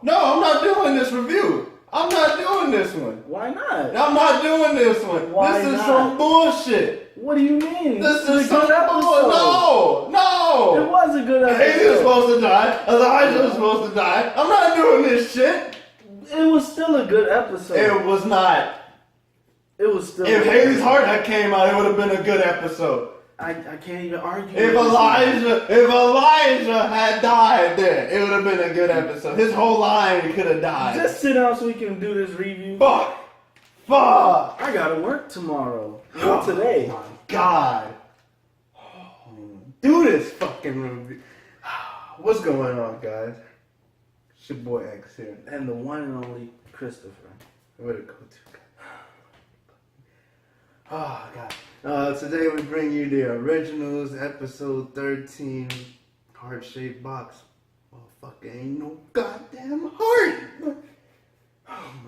I'm not doing this review. I'm not doing this one. Why not? I'm not doing this one. Why this is not? some bullshit. What do you mean? This is a some good episode. No. It was a good episode. Haley's supposed to die. Elijah's supposed to die. I'm not doing this shit. It was still a good episode. It was not. It was still. If Haley's heart had came out, it would have been a good episode. I can't even argue. If Elijah had died, then it would have been a good episode. His whole line could have died. Just sit down so we can do this review. Fuck. I gotta work tomorrow. Not today. Oh my God. Do this fucking review. What's going on, guys? It's your boy X here. And the one and only Christopher. Where to go to? Oh, God. Today we bring you the originals, episode 13, heart-shaped box. Motherfucker, ain't no goddamn heart.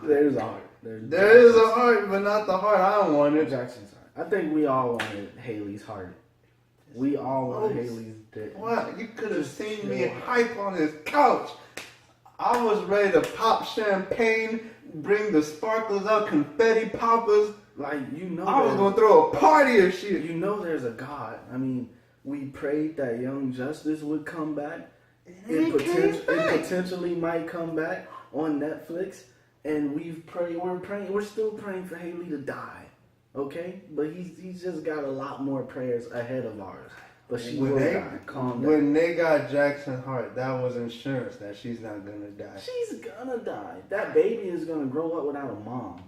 There's a heart. There is a heart, but not the heart I wanted. Jackson's heart. I think we all wanted Haley's heart. We all wanted Haley's dick. What? You could have seen me hype on this couch. I was ready to pop champagne, bring the sparklers out, confetti poppers. Like, you know, I was gonna throw a party or shit. You know there's a God. I mean, we prayed that Young Justice would come back. It potentially might come back on Netflix. And we're still praying for Haley to die. Okay? But he's just got a lot more prayers ahead of ours. But she will die. Calm down. When they got Jackson Hart, that was insurance that she's not gonna die. She's gonna die. That baby is gonna grow up without a mom.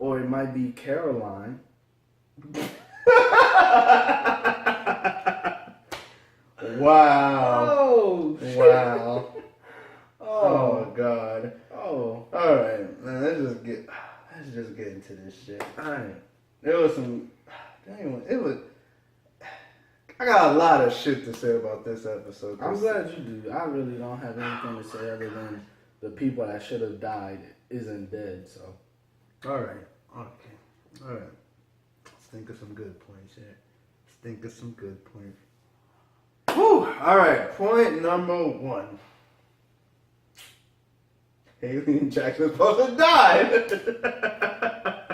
Or it might be Caroline. Wow. Oh, wow. Oh, God. Oh. All right, man. Let's just get into this shit. All right. There was some. I got a lot of shit to say about this episode. I'm glad you do. I really don't have anything to say other than the people that should have died isn't dead. So. All right. Let's think of some good points here. Whew. All right. Point number 1. Haley and Jackson's supposed to die.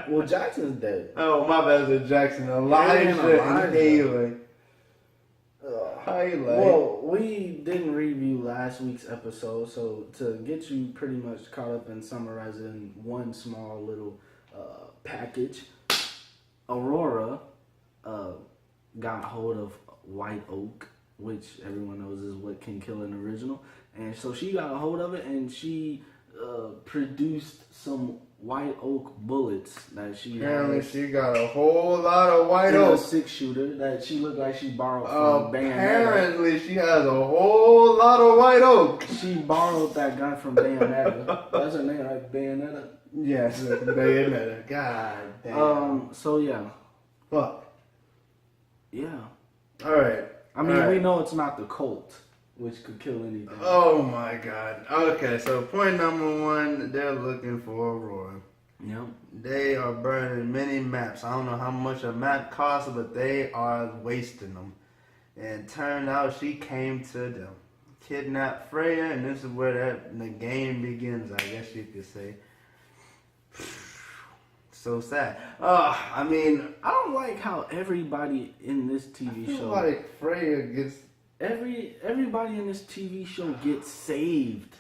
Well, Jackson's dead. Oh, my bad. It's Jackson. Elijah and Haley. Highlight. Well, we didn't review last week's episode, so to get you pretty much caught up and summarize it in one small little package, Aurora got hold of white oak, which everyone knows is what can kill an original, and so she got a hold of it and she produced some white oak bullets that she apparently she got a whole lot of white oak. A 6-shooter that she looked like she borrowed from Bayonetta. Apparently she has a whole lot of white oak. She borrowed that gun from Bayonetta. That's her name, right? Bayonetta? Yes, Bayonetta. God damn. So yeah. Fuck. Yeah. Alright. I mean, we know it's not the Colt, which could kill anything. Oh my God. Okay, so point number 1, they're looking for Aurora. Yep. They are burning many maps. I don't know how much a map costs, but they are wasting them. And turned out she came to them. Kidnapped Freya, and this is where the game begins, I guess you could say. So sad. I mean, I don't like how everybody in this TV I feel show... like Freya gets... Everybody in this TV show gets saved.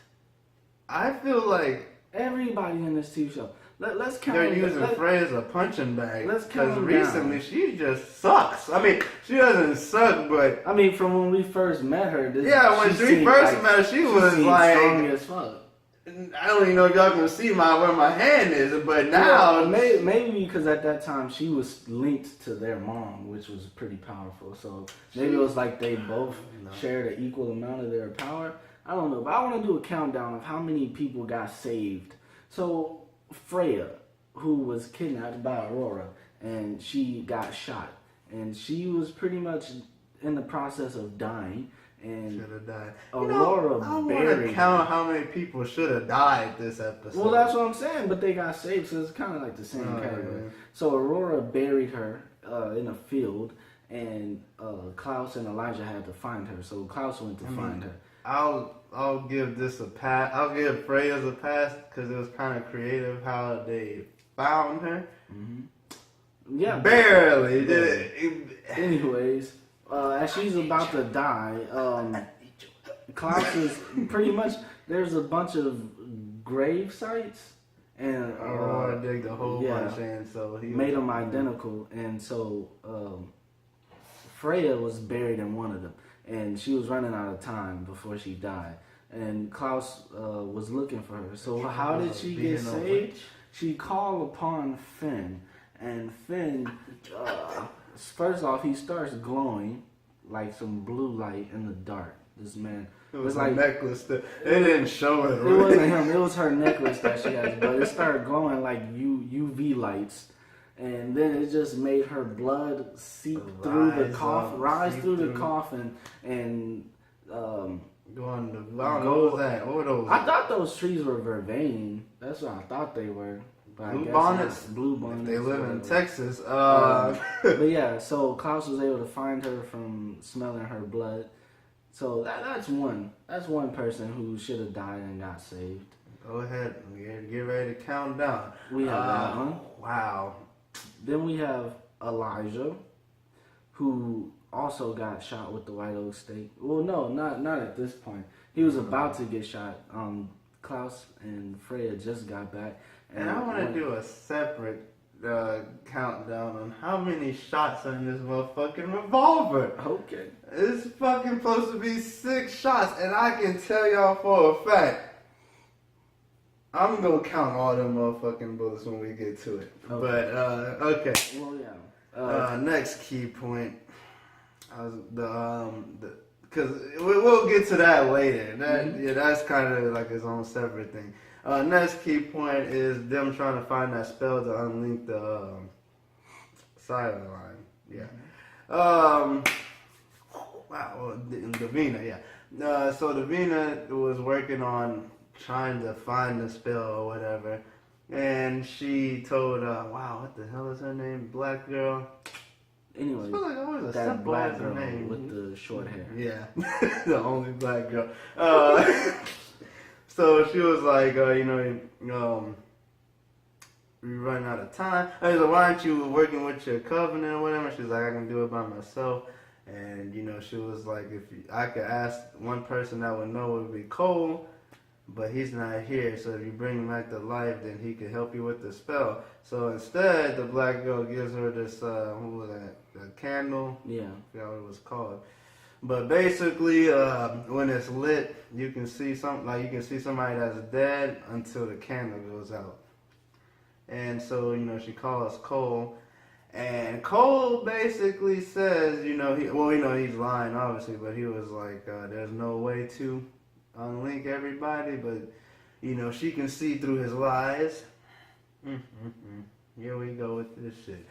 I feel like everybody in this TV show. Let's count. They're using Freya as a punching bag. Let's count them recently down. she just sucks. I mean, she doesn't suck, but I mean, from when we first met her. When we first met her, she was like strong as fuck. I don't even know if y'all can see where my hand is, but now maybe because at that time she was linked to their mom, which was pretty powerful. So maybe it was like they both shared an equal amount of their power. I don't know, but I want to do a countdown of how many people got saved. So Freya, who was kidnapped by Aurora, and she got shot, and she was pretty much in the process of dying. And should have died. Aurora I want buried to count how many people should have died this episode. Well, that's what I'm saying, but they got saved, so it's kind of like the same category. Yeah. So Aurora buried her in a field, and Klaus and Elijah had to find her. So Klaus went to find her. I'll give this a pass. I'll give Freya's a pass because it was kind of creative how they found her. Yeah, barely. Anyways, as she's about to die, Klaus is pretty much, there's a bunch of grave sites, and Aurora digged a whole bunch in, so he made them identical, and so Freya was buried in one of them, and she was running out of time before she died, and Klaus was looking for her. So how did she get saved? She called upon Finn, and Finn, first off, he starts glowing like some blue light in the dark. This man, it was like a necklace that they didn't show it. It wasn't him. It was her necklace that she has, but it started glowing like UV lights, and then it just made her blood seep through the coffin, rise through the coffin, and going to what was that? What were those? I thought those trees were vervain. That's what I thought they were. But Blue bonnets. Blue bonnets. They live in Texas. But yeah, so Klaus was able to find her from smelling her blood. So that's one. That's one person who should have died and got saved. Go ahead. Get ready to count down. We have that one. Wow. Then we have Elijah, who also got shot with the white oak stake. Well, no, not at this point. He was about to get shot. Klaus and Freya just got back. And I want to do a separate countdown on how many shots on this motherfucking revolver. Okay. It's fucking supposed to be 6 shots, and I can tell y'all for a fact, I'm gonna count all them motherfucking bullets when we get to it. Okay. But okay. Well, yeah. Next key point, because we'll get to that later. That's kind of like its own separate thing. Next key point is them trying to find that spell to unlink the silent line. Yeah. Wow. Well, Davina. Yeah. So Davina was working on trying to find the spell or whatever, and she told, wow, what the hell is her name? Black girl. Anyway, like that black girl name with the short hair. Yeah, the only black girl. So she was like, we running out of time. I was like, why aren't you working with your covenant or whatever? She's like, I can do it by myself. And, she was like, I could ask one person that would know, it would be Cole, but he's not here. So if you bring him back to life, then he could help you with the spell. So instead, the black girl gives her this, what was that, a candle? Yeah. I forgot what it was called. But basically, when it's lit, you can see somebody that's dead until the candle goes out. And so, she calls Cole, and Cole basically says, he's lying, obviously, but he was like, there's no way to unlink everybody, but, she can see through his lies. Here we go with this shit.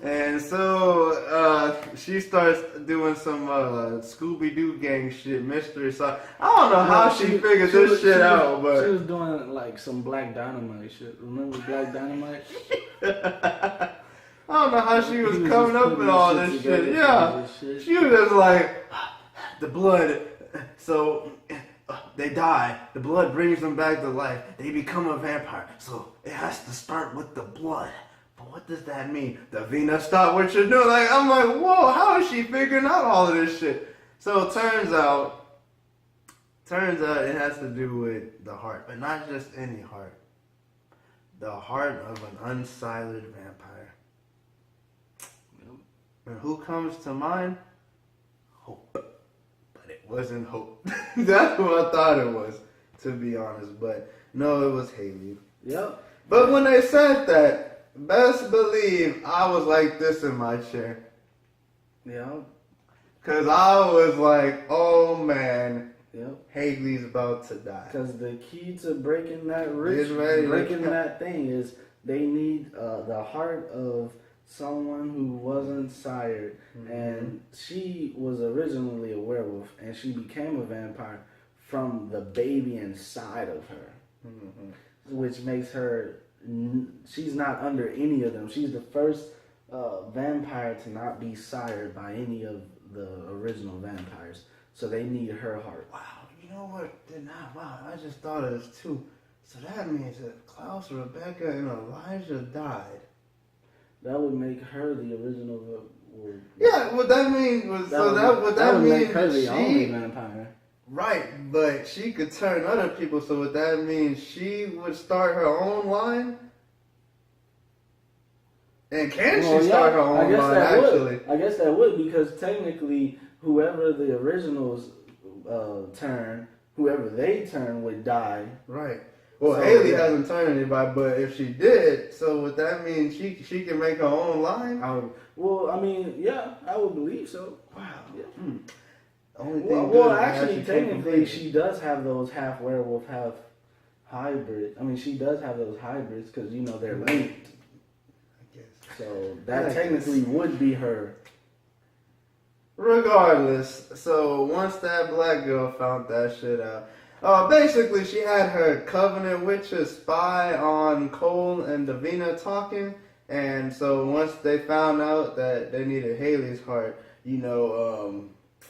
And so she starts doing some Scooby-Doo gang shit, mystery. So I don't know how she figured this shit out, but she was doing like some Black Dynamite shit. Remember Black Dynamite? I don't know how she was coming up with all this shit. Yeah, she was just like the blood. So they die. The blood brings them back to life. They become a vampire. So it has to start with the blood. But what does that mean? Davina, stop what you're doing. Like, I'm like, whoa, how is she figuring out all of this shit? So it turns out it has to do with the heart, but not just any heart. The heart of an unsilenced vampire. And who comes to mind? Hope. But it wasn't Hope. That's what I thought it was, to be honest. But no, it was Haley. Yep. But when they said that, best believe I was like this in my chair. Yeah. Because I was like, oh man, Yep. Haley's about to die. Because the key to breaking that breaking that thing is they need the heart of someone who wasn't sired. Mm-hmm. And she was originally a werewolf, and she became a vampire from the baby inside of her. Mm-hmm. Which makes her, she's not under any of them. She's the first vampire to not be sired by any of the original vampires. So they need her heart. Wow, you know what? Wow, I just thought of this too. So that means that Klaus, Rebecca, and Elijah died. That would make her the original. Yeah, what that means was that would make her the only vampire. Right, but she could turn other people. So what that means, she would start her own line. And can she start her own line? Actually, I guess that would, because technically, whoever the originals whoever they turn would die. Right. Well, so, Haley hasn't turned anybody, but if she did, so what that means, she can make her own line? I would believe so. Wow. Yeah. Only thing actually, technically, she does have those half werewolf, half hybrid. I mean, she does have those hybrids because, they're linked. I guess. So that technically would be her. Regardless, so once that black girl found that shit out, basically she had her Covenant witches spy on Cole and Davina talking, and so once they found out that they needed Haley's heart,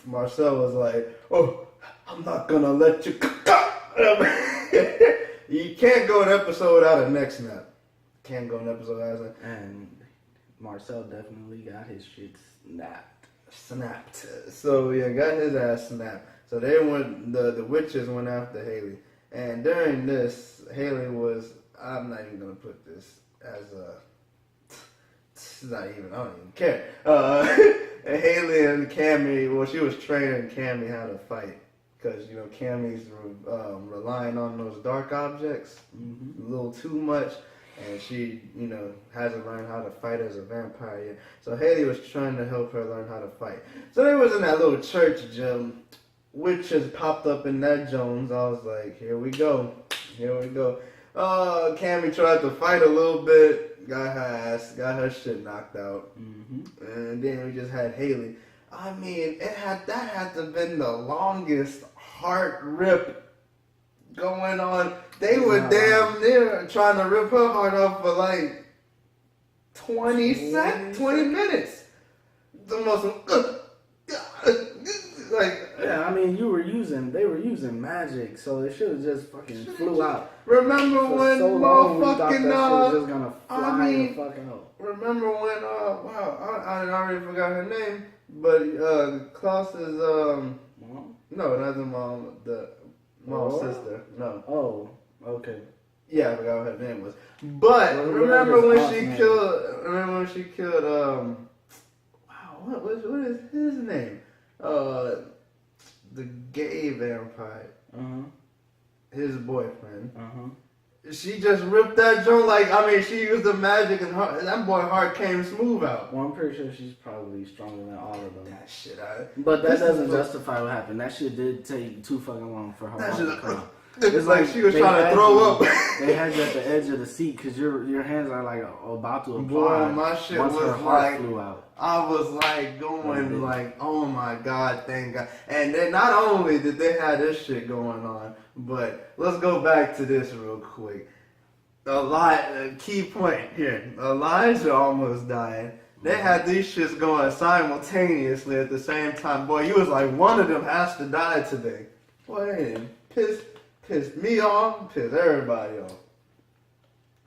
Marcel was like, "Oh, I'm not gonna let you." You can't go an episode without a neck snap. Can't go an episode without a. And Marcel definitely got his shit snapped. So yeah, got his ass snapped. So they went. The witches went after Haley, and during this, Haley was. I'm not even gonna put this as a. It's not even. I don't even care. And Haley and Cammy. Well, she was training Cammy how to fight because Cammy's relying on those dark objects a little too much. And she, hasn't learned how to fight as a vampire yet. So Haley was trying to help her learn how to fight. So they was in that little church gym. Witches popped up in that Jones. I was like, here we go. Cammy tried to fight a little bit. Got her shit knocked out. And then we just had Haley. I mean, that had to have been the longest heart rip going on. They were damn near trying to rip her heart off for like 20 minutes. The most I mean, they were using magic, so it should have just fucking flew out. Remember when motherfucking was just gonna fly the fuck out. Remember when I already forgot her name, but Klaus's mom? No, not the mom, the mom's sister. No. Oh, okay. Yeah, I forgot what her name was. But remember when she killed what is his name? The gay vampire. His boyfriend. She just ripped that joint she used the magic and that boy heart came smooth out. Well, I'm pretty sure she's probably stronger than all of them. That shit, but that doesn't justify what happened. That shit did take too fucking long for her heart to come. It's like she was trying to throw up. They had you at the edge of the seat because your hands are like about to apply. Boy, my shit once was her heart flew out. I was like going oh my God, thank God. And then not only did they have this shit going on, but let's go back to this real quick. Key point here. Elijah almost died. They had these shits going simultaneously at the same time. Boy, you was like, one of them has to die today. Boy, pissed me off, pissed everybody off.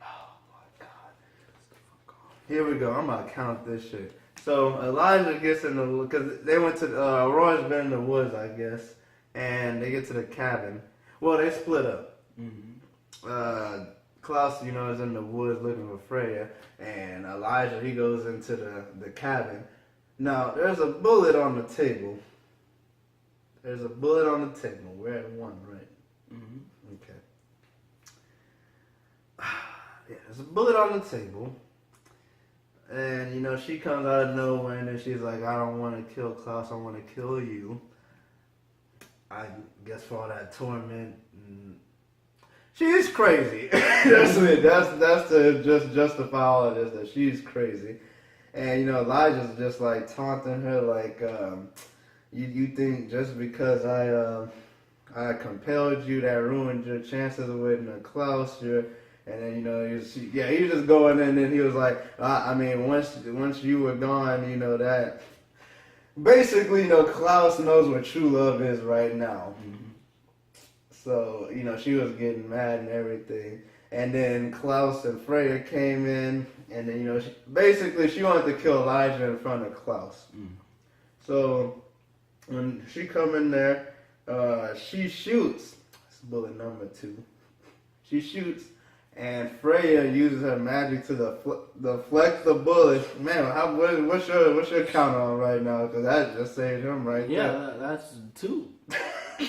Oh my God. Here we go. I'm about to count this shit. So Elijah gets in the, because they went to, Aurora's been in the woods, I guess, and they get to the cabin. Well, they split up. Klaus, is in the woods looking for Freya, and Elijah, he goes into the cabin. Now, there's a bullet on the table. We're at 1, right? Okay. Yeah, there's a bullet on the table. And, she comes out of nowhere and then she's like, I don't want to kill Klaus, I want to kill you. I guess for all that torment. She's crazy. That's it. That's to just justify all of this, that she's crazy. And, Elijah's just like taunting her like, you think just because I compelled you, that ruined your chances with Klaus, and then, he was just going in, and he was like, once you were gone, that, basically, Klaus knows what true love is right now. So, she was getting mad and everything. And then Klaus and Freya came in, and then, she wanted to kill Elijah in front of Klaus. So, when she come in there, she shoots. It's bullet number 2. She shoots, and Freya uses her magic to deflect the bullet. Man, what's your count on right now? Because that just saved him right there. Yeah, that's 2.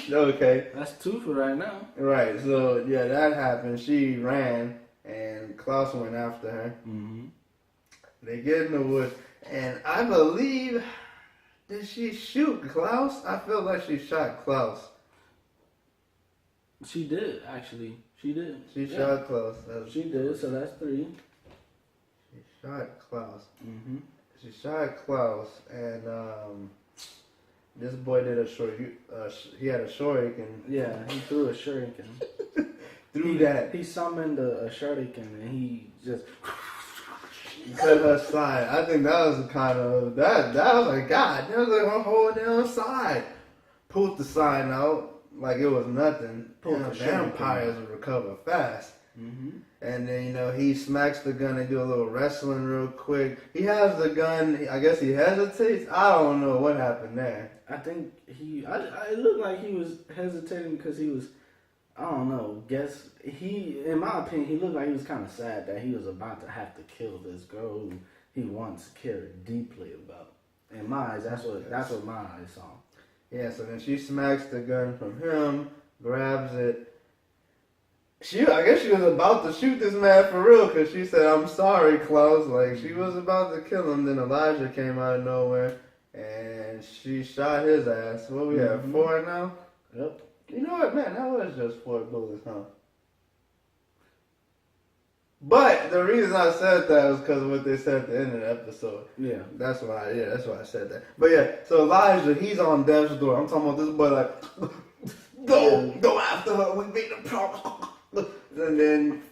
Okay. That's 2 for right now. Right, so yeah, that happened. She ran, and Klaus went after her. Mm-hmm. They get in the woods, and I believe, did she shoot Klaus? I feel like she shot Klaus. She did, actually. She did. She shot Klaus. She did, so that's 3. She shot Klaus. Mm-hmm. She shot Klaus, and this boy did a short. He had a shuriken. Yeah, he threw a shuriken. He summoned a shuriken, and he just cut her side. I think that was kind of that. That was like God. That was like her whole damn side. Pulled the sign out like it was nothing. Vampires recover fast. Mm-hmm. And then, he smacks the gun and do a little wrestling real quick. He has the gun. I guess he hesitates. I don't know what happened there. I think it looked like he was hesitating because he was, I don't know, in my opinion, he looked like he was kind of sad that he was about to have to kill this girl who he once cared deeply about. In my eyes, that's what my eyes saw. Yeah, so then she smacks the gun from him, grabs it. I guess she was about to shoot this man for real because she said, "I'm sorry, Klaus." Like, she was about to kill him. Then Elijah came out of nowhere and she shot his ass. What we have, 4 now? Yep. You know what, man? That was just 4 bullets, huh? But the reason I said that was because of what they said at the end of the episode. Yeah. That's why I said that. But yeah, so Elijah, he's on death's door. I'm talking about this boy like, go after her. We made a promise. And then,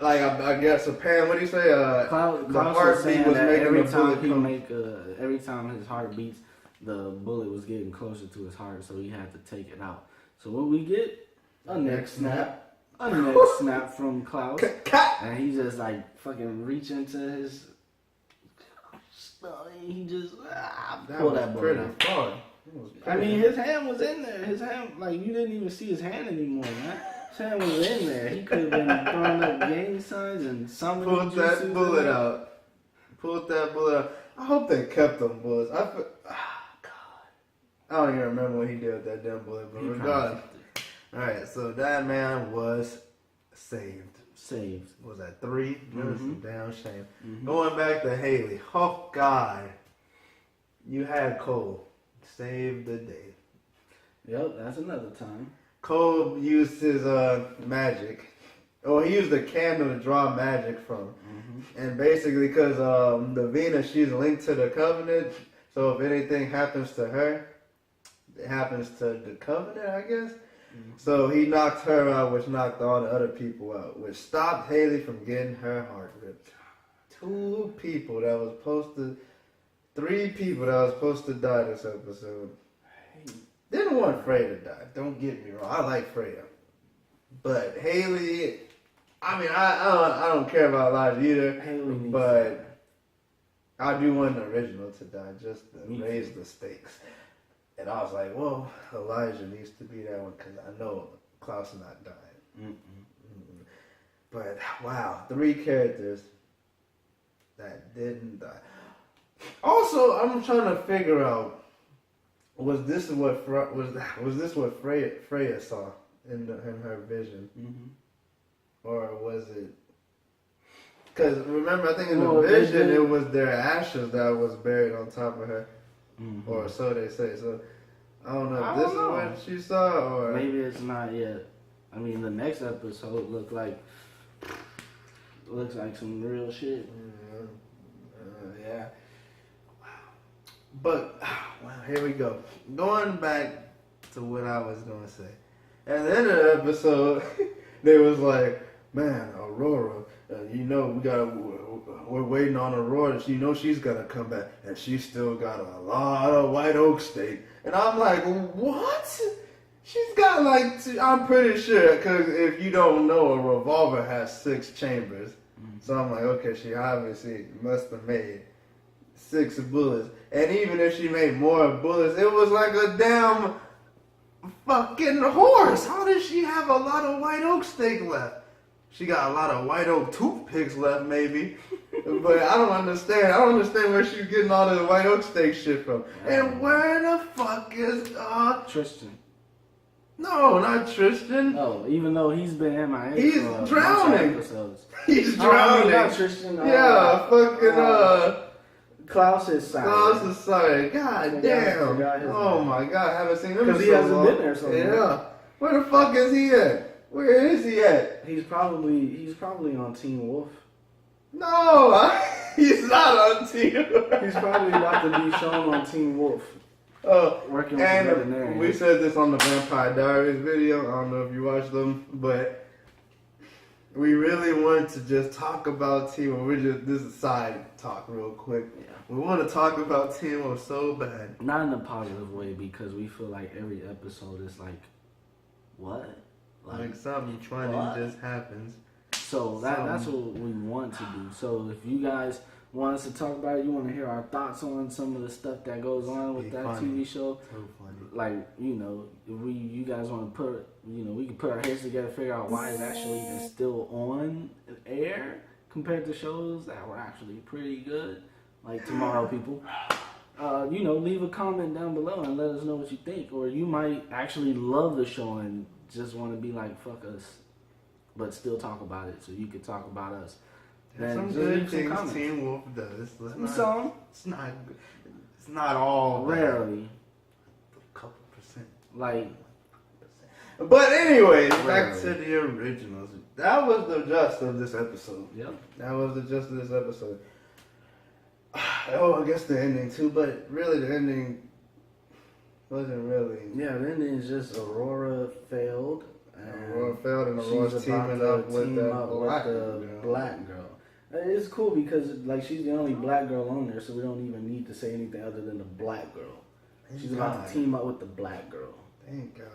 like, I guess what do you say? Klaus the heartbeat was making every the time bullet come. every time his heart beats, the bullet was getting closer to his heart, so he had to take it out. So what we get? A neck snap. A neck snap from Klaus. And he just like fucking reach into his stomach. He just pull that bullet out. Far. I mean, his hand was in there. His hand, like, you didn't even see his hand anymore, man. His hand was in there. He could have been throwing up gang signs and summoning. Pulled that bullet out. I hope they kept them bullets. God. I don't even remember what he did with that damn bullet, but regardless. Alright, so that man was saved. Was that 3? That's a damn shame. Going back to Haley. Oh, God. You had Cole. Save the day. Yep, that's another time. Cole used his magic. He used a candle to draw magic from. And basically, because the Venus, she's linked to the Covenant. So if anything happens to her, it happens to the Covenant, I guess. So he knocked her out, which knocked all the other people out, which stopped Haley from getting her heart ripped. 3 people that was supposed to die this episode. Didn't want Freya to die. Don't get me wrong. I like Freya. But Haley, I mean, I don't care about Elijah either. Haley but I do want the original to die just to raise the stakes. And I was like, well, Elijah needs to be that one because I know Klaus not dying. But wow, 3 characters that didn't die. Also, I'm trying to figure out, was this what Freya saw in her vision, or was it? Because remember, I think in the vision it was their ashes that was buried on top of her, or so they say. So I don't know if this is what she saw, or maybe it's not yet. I mean, the next episode looks like some real shit. Yeah. But, well, here we go. Going back to what I was going to say. At the end of the episode, they was like, man, Aurora, we're waiting on Aurora. She's going to come back. And she still got a lot of white oak steak. And I'm like, what? She's got like, I'm pretty sure, because if you don't know, a revolver has 6 chambers. So I'm like, okay, she obviously must have made 6 bullets. And even if she made more bullets, it was like a damn fucking horse. How does she have a lot of white oak steak left? She got a lot of white oak toothpicks left, maybe. But I don't understand. I don't understand where she's getting all the white oak steak shit from. And where the fuck is Tristan? No, not Tristan. Oh, even though he's been MIA He's for a bunch of drowning. episodes. He's Oh, I mean, drowning. not Tristan. Yeah, fucking Klaus's side. Klaus' sorry. God damn. Forgot his Oh name. my god, I haven't seen him in Because he so hasn't long. been there so long. Yeah. Where the fuck is he at? Where is he at? He's probably on Teen Wolf. No, he's not on Team. He's probably about to be shown on Teen Wolf. Working with the And veterinarian. we said this on the Vampire Diaries video. I don't know if you watched them, but we really wanted to just talk about Teen Wolf. This is side talk real quick. Yeah. We want to talk about Teen Wolf so bad. Not in a positive way, because we feel like every episode is like, what? Like something funny what? just happens. So that's what we want to do. So if you guys want us to talk about it, you want to hear our thoughts on some of the stuff that goes on with that funny. TV show, So funny. like, you know, if you guys want to put, you know, we can put our heads together, figure out why it's actually even still on air compared to shows that were actually pretty good, like Tomorrow People. You know, leave a comment down below and let us know what you think. Or you might actually love the show and just want to be like, fuck us, but still talk about it, so you could talk about us. There's Then some just good leave some things comments. Teen Wolf does. Some It's not all bad. rarely, A couple percent. like, But anyways, back Rarely. to the originals. That was the gist of this episode. yep. That was the gist of this episode. Oh, I guess the ending too, but really the ending wasn't really. Yeah, the ending is just Aurora failed. And Aurora failed and she's Aurora's about teaming to up with team that up black with the girl. black girl. It's cool because like she's the only black girl on there, so we don't even need to say anything other than the black girl. She's about to team up with the black girl. Thank God.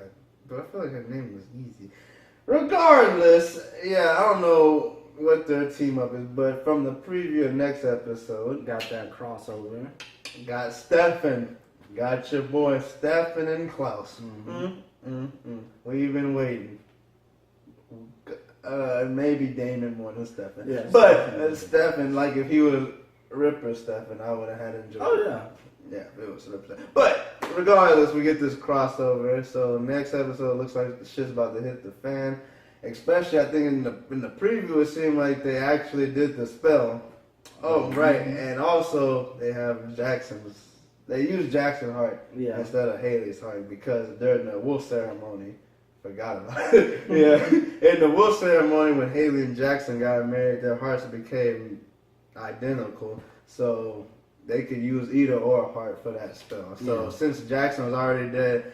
But I feel like her name was easy. Regardless, yeah, I don't know what their team up is, but from the preview of next episode, Got that crossover. got Stefan. Got your boy Stefan and Klaus. We've been waiting. Maybe Damon more than Stefan. Yeah, but Stefan, like if he was Ripper Stefan, I would have had enjoyed. Oh yeah. Yeah, it was 100%. But regardless, we get this crossover. So next episode looks like the shit's about to hit the fan. Especially, I think in the preview, it seemed like they actually did the spell. Oh, right, and also they have Jackson's. They used Jackson Heart instead of Haley's Heart because during the wolf ceremony, forgot about it. Yeah, in the wolf ceremony when Haley and Jackson got married, their hearts became identical. So they could use either or heart for that spell. So since Jackson was already dead,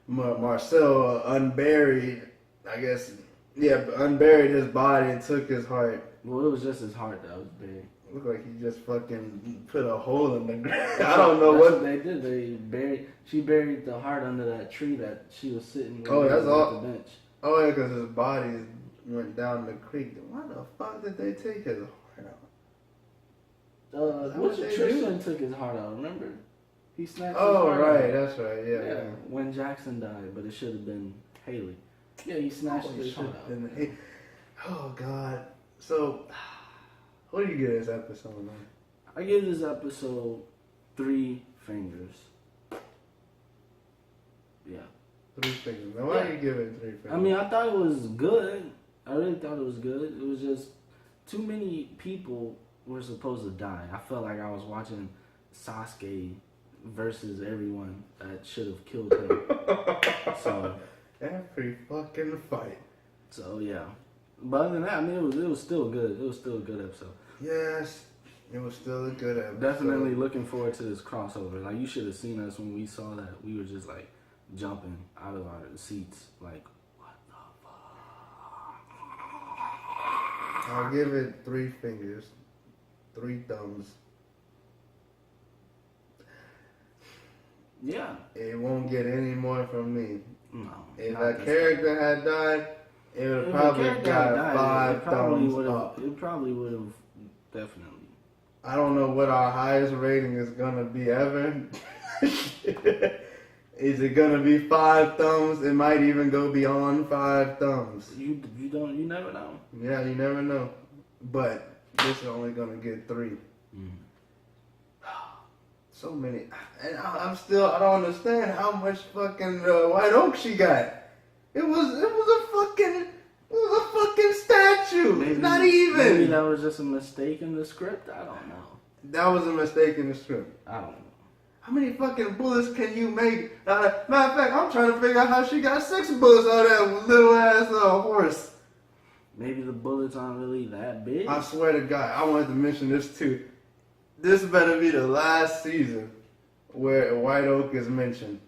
Marcel unburied, I guess, unburied his body and took his heart. Well, it was just his heart that was big. Looked like he just fucking put a hole in the ground. I don't know That's what. they did. She buried the heart under that tree that she was sitting Oh, that's all. at the bench. Oh yeah, because his body went down the creek. Why the fuck did they take his heart out? What's what they Tristan took his heart out, remember? He snatched his Oh heart right, out. that's right. Yeah. When Jackson died, but it should have been Haley. Yeah, he snatched his heart out. Oh God. So, what do you give this episode, man? I give this episode 3 fingers. Yeah. 3 fingers. Now, why do you give it 3 fingers? I mean, I thought it was good. I really thought it was good. It was just too many people were supposed to die. I felt like I was watching Sasuke versus everyone that should have killed him. So every fucking fight. So yeah. But other than that, I mean, it was still good. It was still a good episode. Yes, it was still a good episode. Definitely looking forward to this crossover. Like, you should have seen us when we saw that. We were just like jumping out of our seats, like, what the fuck? I'll give it 3 fingers, 3 thumbs. Yeah. It won't get any more from me. No. If not that this character had died, it would have If probably the character got died, 5 it probably thumbs would have. up. It probably would have definitely. I don't know what our highest rating is gonna be ever. Is it gonna be 5 thumbs? It might even go beyond 5 thumbs. You never know. Yeah, you never know. But this is only gonna get 3. So many, and I don't understand how much fucking white oak she got. It was a fucking statue. Maybe, Not even. Maybe that was just a mistake in the script. I don't know. That was a mistake in the script. I don't know. How many fucking bullets can you make? Matter of fact, I'm trying to figure out how she got 6 bullets out of that little ass horse. Maybe the bullets aren't really that big. I swear to God, I wanted to mention this too. This better be the last season where White Oak is mentioned.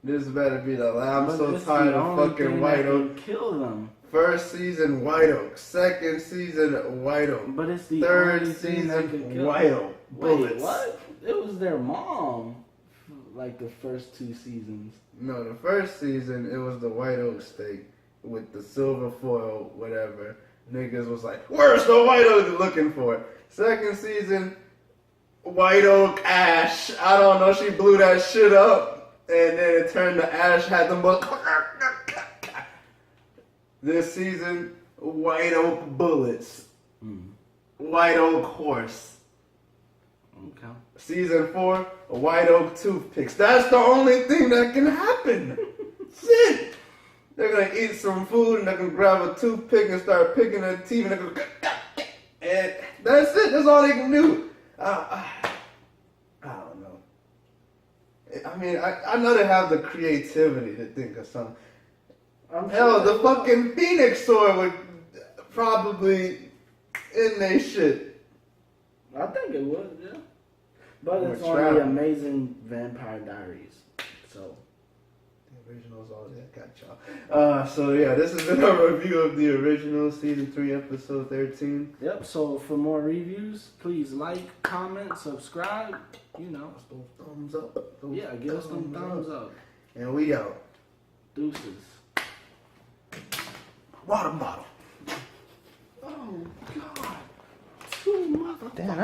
This better be the last. I'm so tired of fucking White Oak. Kill them. First season, White Oak. Second season, White Oak. But it's the Third only thing that season, can kill White them. Oak. Wait, Bullets. what? It was their mom. Like the first 2 seasons. No, the first season, it was the White Oak steak with the silver foil, whatever. Niggas was like, where's the White Oak looking for? Second season, White Oak ash. I don't know, she blew that shit up. And then it turned to ash, had them both. This season, White Oak bullets. White Oak horse. Okay. Season 4, White Oak toothpicks. That's the only thing that can happen. Shit. They're gonna eat some food and they're gonna grab a toothpick and start picking their teeth and they're gonna. And that's it. That's all they can do. I don't know. I mean, I know they have the creativity to think of something. Hell, the fucking Phoenix sword would probably in their shit. I think it would, yeah. But Or it's on travel. the Amazing Vampire Diaries. So. The originals, all that, got y'all. So yeah, this has been a review of the original season 3, episode 13. Yep, so for more reviews, please like, comment, subscribe, you know. Those thumbs up. Those Yeah, give us some thumbs up. And we out. Deuces. Water bottle. Oh, God. 2 motherfuckers. Damn,